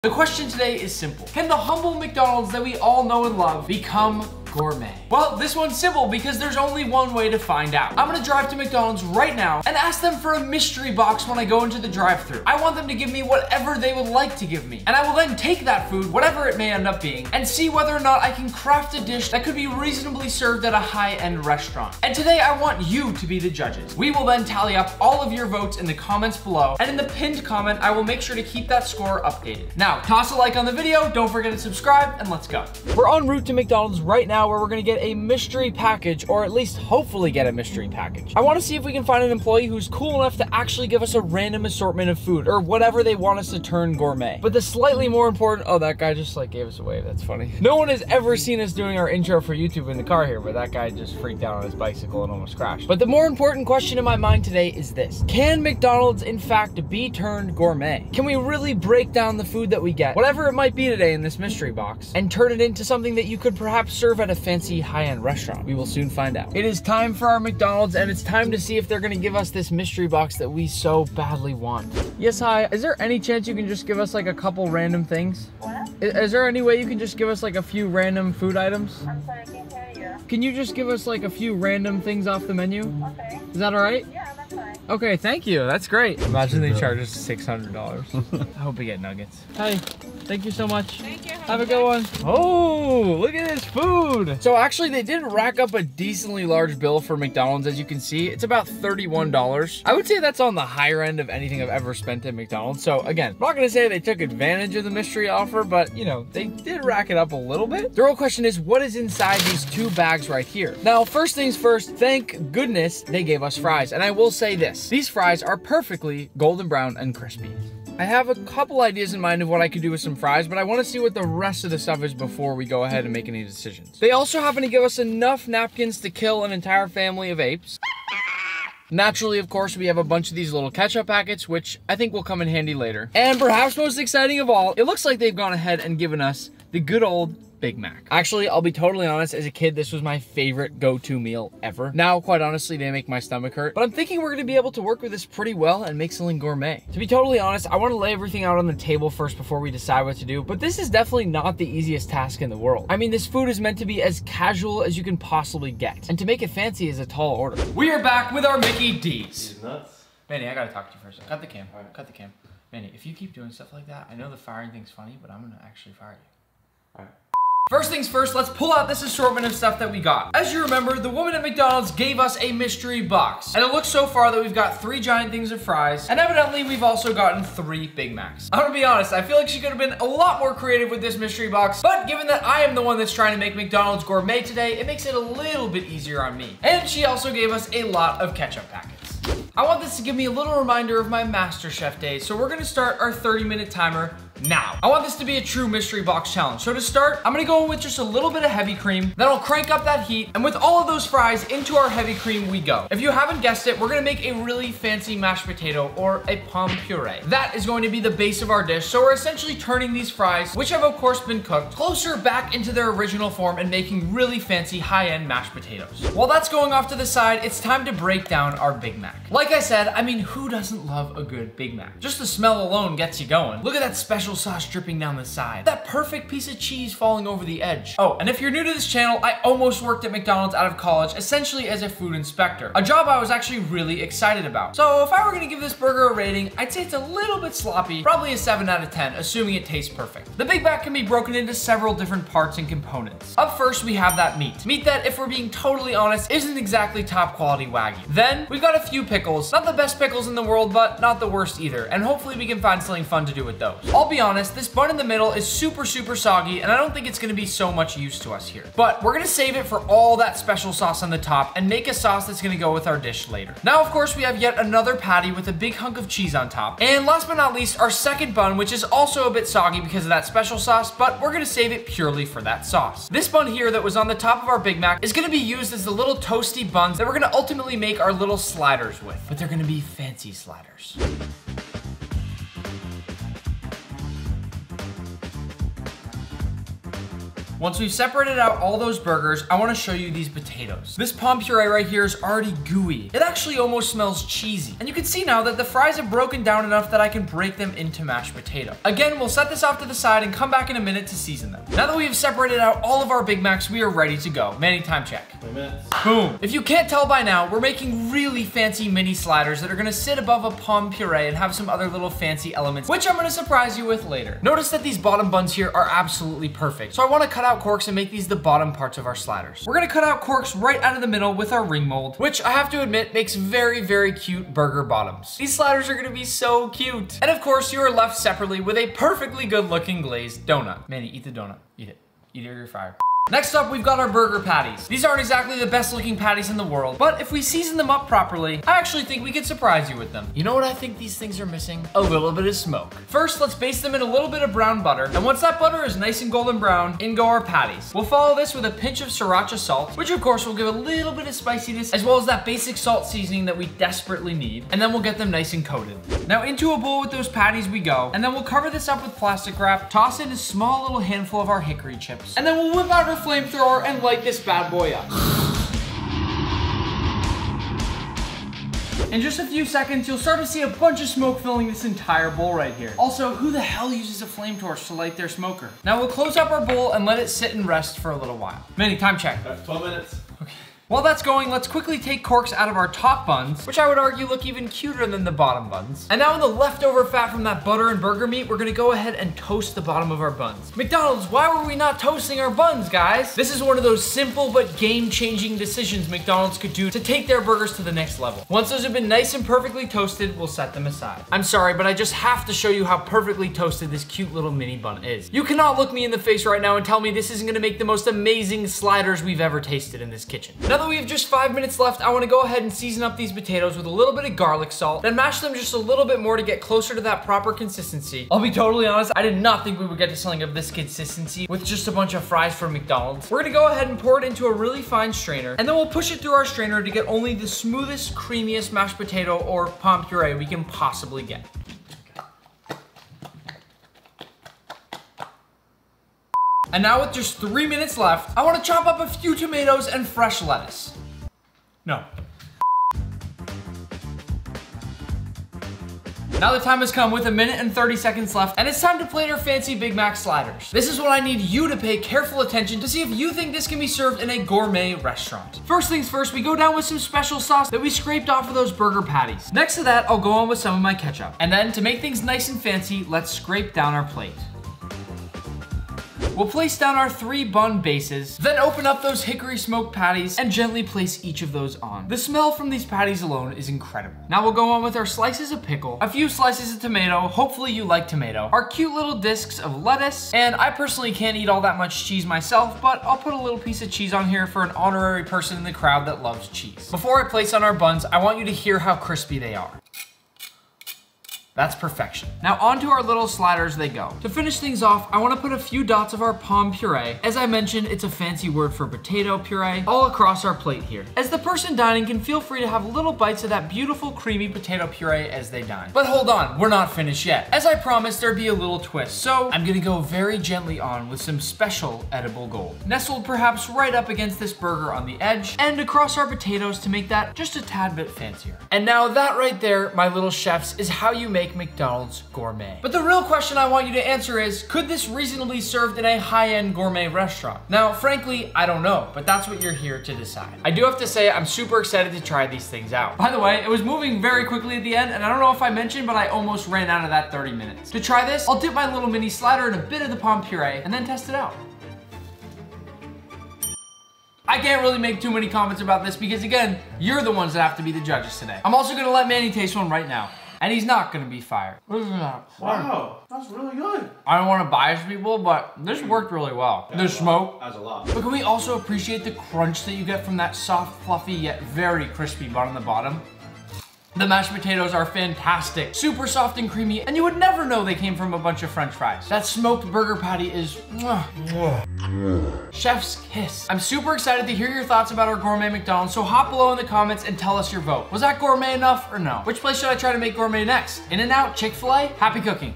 The question today is simple. Can the humble McDonald's that we all know and love become gourmet? Well, this one's simple because there's only one way to find out. I'm gonna drive to McDonald's right now and ask them for a mystery box when I go into the drive-thru. I want them to give me whatever they would like to give me. And I will then take that food, whatever it may end up being, and see whether or not I can craft a dish that could be reasonably served at a high-end restaurant. And today I want you to be the judges. We will then tally up all of your votes in the comments below, and in the pinned comment, I will make sure to keep that score updated. Now, toss a like on the video, don't forget to subscribe, and let's go. We're en route to McDonald's right now where we're gonna get a mystery package, or at least hopefully get a mystery package. I wanna see if we can find an employee who's cool enough to actually give us a random assortment of food, or whatever they want us to turn gourmet. But the slightly more important, oh, that guy just like gave us a wave, that's funny. No one has ever seen us doing our intro for YouTube in the car here, but that guy just freaked out on his bicycle and almost crashed. But the more important question in my mind today is this. Can McDonald's in fact be turned gourmet? Can we really break down the food that we get, whatever it might be today in this mystery box, and turn it into something that you could perhaps serve at a fancy high-end restaurant? We will soon find out. It is time for our McDonald's, and it's time to see if they're gonna give us this mystery box that we so badly want. Yes, hi. Is there any chance you can just give us like a couple random things? What? Is there any way you can just give us like a few random food items? I'm sorry, I can't hear you. Can you just give us like a few random things off the menu? Okay. Is that all right? Yeah, that's fine. Okay, thank you. That's great. Imagine they charge us $600. I hope we get nuggets. Hi, thank you so much. Thank you. Have a good one. Oh, look at this food. So actually they did rack up a decently large bill for McDonald's. As you can see, it's about $31. I would say that's on the higher end of anything I've ever spent at McDonald's. So again, I'm not gonna say they took advantage of the mystery offer, but you know, they did rack it up a little bit. The real question is, what is inside these two bags right here? Now, first things first, thank goodness they gave us fries. And I will say this, these fries are perfectly golden brown and crispy. I have a couple ideas in mind of what I could do with some fries, but I want to see what the rest of the stuff is before we go ahead and make any decisions. They also happen to give us enough napkins to kill an entire family of apes. Naturally, of course, we have a bunch of these little ketchup packets, which I think will come in handy later. And perhaps most exciting of all, it looks like they've gone ahead and given us the good old Big Mac. Actually, I'll be totally honest, as a kid, this was my favorite go-to meal ever. Now, quite honestly, they make my stomach hurt, but I'm thinking we're gonna be able to work with this pretty well and make something gourmet. To be totally honest, I wanna lay everything out on the table first before we decide what to do, but this is definitely not the easiest task in the world. I mean, this food is meant to be as casual as you can possibly get, and to make it fancy is a tall order. We are back with our Mickey D's. He's nuts. Manny, I gotta talk to you for a second. Cut the cam, cut the cam. Manny, if you keep doing stuff like that, I know the firing thing's funny, but I'm gonna actually fire you. All right. First things first, let's pull out this assortment of stuff that we got. As you remember, the woman at McDonald's gave us a mystery box. And it looks so far that we've got 3 giant things of fries, and evidently we've also gotten 3 Big Macs. I'm gonna be honest, I feel like she could have been a lot more creative with this mystery box, but given that I am the one that's trying to make McDonald's gourmet today, it makes it a little bit easier on me. And she also gave us a lot of ketchup packets. I want this to give me a little reminder of my MasterChef days, so we're gonna start our 30-minute timer now. I want this to be a true mystery box challenge. So to start, I'm gonna go in with just a little bit of heavy cream, then I'll crank up that heat, and with all of those fries into our heavy cream we go. If you haven't guessed it, we're gonna make a really fancy mashed potato or a pomme puree. That is going to be the base of our dish, so we're essentially turning these fries, which have of course been cooked, closer back into their original form and making really fancy high-end mashed potatoes. While that's going off to the side, it's time to break down our Big Mac. Like I said, I mean, who doesn't love a good Big Mac? Just the smell alone gets you going. Look at that special sauce dripping down the side. That perfect piece of cheese falling over the edge. Oh, and if you're new to this channel, I almost worked at McDonald's out of college, essentially as a food inspector. A job I was actually really excited about. So if I were gonna give this burger a rating, I'd say it's a little bit sloppy, probably a 7 out of 10, assuming it tastes perfect. The Big Mac can be broken into several different parts and components. Up first, we have that meat. Meat that, if we're being totally honest, isn't exactly top quality Wagyu. Then, we've got a few pickles. Not the best pickles in the world, but not the worst either. And hopefully we can find something fun to do with those. I'll be honest, this bun in the middle is super soggy, and I don't think it's gonna be so much use to us here. But we're gonna save it for all that special sauce on the top and make a sauce that's gonna go with our dish later. Now, of course, we have yet another patty with a big hunk of cheese on top. And last but not least, our second bun, which is also a bit soggy because of that special sauce, but we're gonna save it purely for that sauce. This bun here that was on the top of our Big Mac is gonna be used as the little toasty buns that we're gonna ultimately make our little sliders with. But they're gonna be fancy sliders. Once we've separated out all those burgers, I want to show you these potatoes. This palm puree right here is already gooey. It actually almost smells cheesy. And you can see now that the fries have broken down enough that I can break them into mashed potato. Again, we'll set this off to the side and come back in a minute to season them. Now that we have separated out all of our Big Macs, we are ready to go. Manny, time check. 20 minutes. Boom. If you can't tell by now, we're making really fancy mini sliders that are gonna sit above a palm puree and have some other little fancy elements, which I'm gonna surprise you with later. Notice that these bottom buns here are absolutely perfect. So I wanna cut out corks and make these the bottom parts of our sliders. We're gonna cut out corks right out of the middle with our ring mold, which I have to admit makes very, very cute burger bottoms. These sliders are gonna be so cute. And of course, you are left separately with a perfectly good looking glazed donut. Manny, eat the donut. Eat it. Eat it or you're fired. Next up, we've got our burger patties. These aren't exactly the best looking patties in the world, but if we season them up properly, I actually think we could surprise you with them. You know what I think these things are missing? A little bit of smoke. First, let's baste them in a little bit of brown butter, and once that butter is nice and golden brown, in go our patties. We'll follow this with a pinch of SRIRACHA salt, which of course will give a little bit of spiciness, as well as that basic salt seasoning that we desperately need, and then we'll get them nice and coated. Now into a bowl with those patties we go, and then we'll cover this up with plastic wrap, toss in a small little handful of our hickory chips, and then we'll whip out our flamethrower and light this bad boy up. In just a few seconds, you'll start to see a bunch of smoke filling this entire bowl right here. Also, who the hell uses a flame torch to light their smoker? Now we'll close up our bowl and let it sit and rest for a little while. Manny, time check. 12 minutes. Okay. While that's going, let's quickly take corks out of our top buns, which I would argue look even cuter than the bottom buns. And now in the leftover fat from that butter and burger meat, we're gonna go ahead and toast the bottom of our buns. McDonald's, why were we not toasting our buns, guys? This is one of those simple but game-changing decisions McDonald's could do to take their burgers to the next level. Once those have been nice and perfectly toasted, we'll set them aside. I'm sorry, but I just have to show you how perfectly toasted this cute little mini bun is. You cannot look me in the face right now and tell me this isn't gonna make the most amazing sliders we've ever tasted in this kitchen. Now that we have just 5 minutes left, I want to go ahead and season up these potatoes with a little bit of garlic salt, then mash them just a little bit more to get closer to that proper consistency. I'll be totally honest, I did not think we would get to something of this consistency with just a bunch of fries from McDonald's. We're gonna go ahead and pour it into a really fine strainer, and then we'll push it through our strainer to get only the smoothest, creamiest mashed potato or palm puree we can possibly get. And now with just 3 minutes left, I want to chop up a few tomatoes and fresh lettuce. No. Now the time has come with 1 minute and 30 seconds left, and it's time to plate our fancy Big Mac sliders. This is what I need you to pay careful attention to see if you think this can be served in a gourmet restaurant. First things first, we go down with some special sauce that we scraped off of those burger patties. Next to that, I'll go on with some of my ketchup. And then to make things nice and fancy, let's scrape down our plate. We'll place down our 3 bun bases, then open up those hickory smoked patties and gently place each of those on. The smell from these patties alone is incredible. Now we'll go on with our slices of pickle, a few slices of tomato, hopefully you like tomato, our cute little discs of lettuce, and I personally can't eat all that much cheese myself, but I'll put a little piece of cheese on here for an honorary person in the crowd that loves cheese. Before I place on our buns, I want you to hear how crispy they are. That's perfection. Now onto our little sliders they go. To finish things off, I want to put a few dots of our palm puree. As I mentioned, it's a fancy word for potato puree, all across our plate here. As the person dining can feel free to have little bites of that beautiful creamy potato puree as they dine. But hold on, we're not finished yet. As I promised, there'd be a little twist, so I'm gonna go very gently on with some special edible gold. Nestled perhaps right up against this burger on the edge, and across our potatoes to make that just a tad bit fancier. And now that right there, my little chefs, is how you make McDonald's gourmet. But the real question I want you to answer is, could this reasonably served in a high-end gourmet restaurant? Now, frankly, I don't know, but that's what you're here to decide. I do have to say, I'm super excited to try these things out. By the way, it was moving very quickly at the end, and I don't know if I mentioned, but I almost ran out of that 30 minutes. To try this, I'll dip my little mini slider in a bit of the palm puree, and then test it out. I can't really make too many comments about this because, again, you're the ones that have to be the judges today. I'm also gonna let Manny taste one right now. And he's not gonna be fired. Wow, that's really good. I don't wanna bias people, but this worked really well. The smoke. That's a lot. But can we also appreciate the crunch that you get from that soft, fluffy, yet very crispy bun on the bottom? The mashed potatoes are fantastic, super soft and creamy, and you would never know they came from a bunch of French fries. That smoked burger patty is chef's kiss. I'm super excited to hear your thoughts about our gourmet McDonald's, so hop below in the comments and tell us your vote. Was that gourmet enough or no? Which place should I try to make gourmet next? In-N-Out, Chick-fil-A? Happy cooking.